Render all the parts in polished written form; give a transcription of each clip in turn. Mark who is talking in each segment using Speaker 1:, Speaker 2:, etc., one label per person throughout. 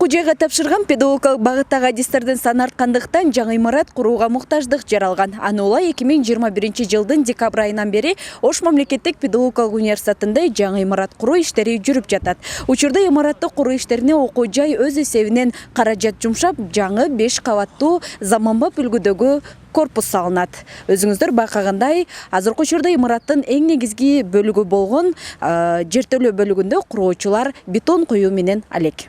Speaker 1: Окуу жайга тапшырган педагогикалык багыттагы адистердин саны арткандыктан жаңы имарат курууга муктаждык жаралган. Анула 2021 жылдын декабрь айынан бери Ош мамлекеттик педагогикалык университетинде жаңы имарат куруу иштери жүрүп жатат. Учурда имаратты куруу иштерине окуу жай өз эсебинен каражат жумшап, жаңы 5 кабаттуу заманбап үлгүдөгү корпус салынат. Өзүңүздөр байкагандай, азыркы учурда имараттын эң негизги бөлүгү болгон жертөлөө бөлүгүндө куруучулар бетон коюу менен алек.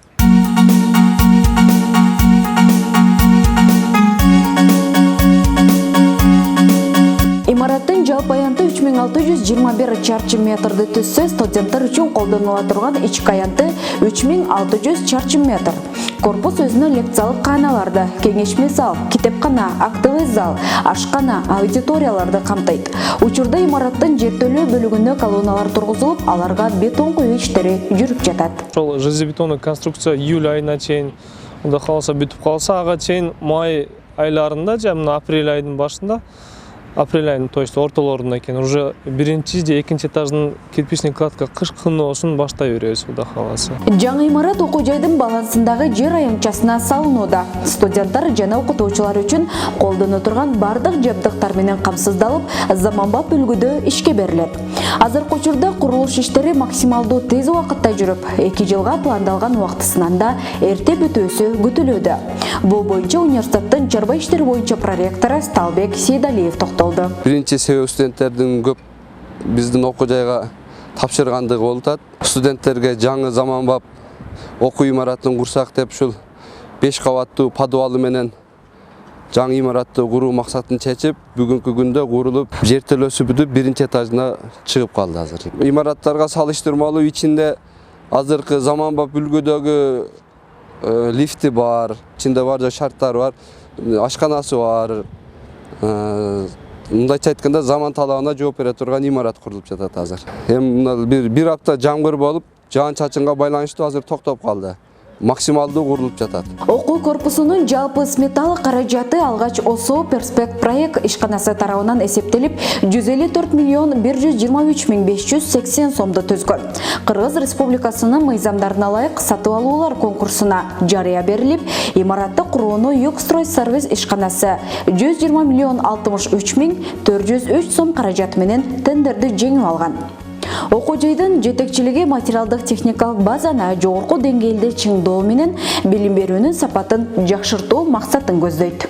Speaker 1: Имараттын жалпы аянты 3621 чарчы метрди түзсө, студенттер үчүн колдонула турган ички аянты 3600 чарчы метр. Корпус өзүнө лекциялык кааналарды, кеңешме зал, китепкана, актовый зал, ашкана, аудиторияларды камтыйт. Учурда имараттын жертөлөө бөлүгүндө колонналар тургузулуп, аларга бетон коюу иштери жүрүп жатат.
Speaker 2: Ошол железобетондуу конструкция июль айына чейин, Кудай кааласа бүтүп калса, ага чейин май айларында, жана апрель айынын башында, апрель айынын то есть ортолорунда экен уже биринчи же экинчи этаждын кирпичный кладка кыш кыноосун баштай беребиз, Кудай кааласа. Жаңы
Speaker 1: имарат окуу жайдын балансындагы жер аянтчасына салынууда. Студенттер жана окутуучулар үчүн колдоно турган бардык жабдыктар менен камсыздалып, заманбап үлгүдө ишке берилет. Азыркы учурда курулуш иштери максималдуу тез убакытта жүрүп, 2 жылга пландалган убактысынан да эрте бүтүүсү күтүлүүдө. Бул боюнча университеттин чарба иштери боюнча проректору Сталбек Сейдалиев токтолду.
Speaker 3: Биринчи себеп студенттердин көп биздин окуу жайга тапшыргандыгы болуп атат. Студенттерге жаңы заманбап окуу имаратын курсак деп ушул 5 кабаттуу подвалы менен жаңы имаратты куруу максатын чечип, бүгүнкү күндө курулуп, жертөлөөсү бүтүп, биринчи этажына чыгып калды азыр. Имараттарга салыштырмалуу ичинде азыркы заманбап үлгүдөгү лифти бар, ичинде бардык шарттары бар, ашканасы бар. Мындайча айтканда заман талабына жооп бере турган имарат курулуп жатат азыр. Эми бир апта жамгыр болуп, жаан-чачынга байланыштуу азыр токтоп калды. Максималдуу курулуп жатат.
Speaker 1: Окуу корпусунун жалпы сметалык каражаты алгач ОСО Перспект проект ишканасы тарабынан эсептелип 154 миллион 123 миң 580 сомду түзгөн. Кыргыз Республикасынын мыйзамдарына ылайык сатып алуулар конкурсуна жарыя берилип, имаратты курууну Югстрой сервис ишканасы 120 миллион 63 миң 403 сом каражат менен тендерди жеңип алган. Окуу жайдын жетекчилиги материалдык техникалык базаны жогорку деңгээлде чыңдоо менен билим берүүнүн сапатын жакшыртуу максатын көздөйт.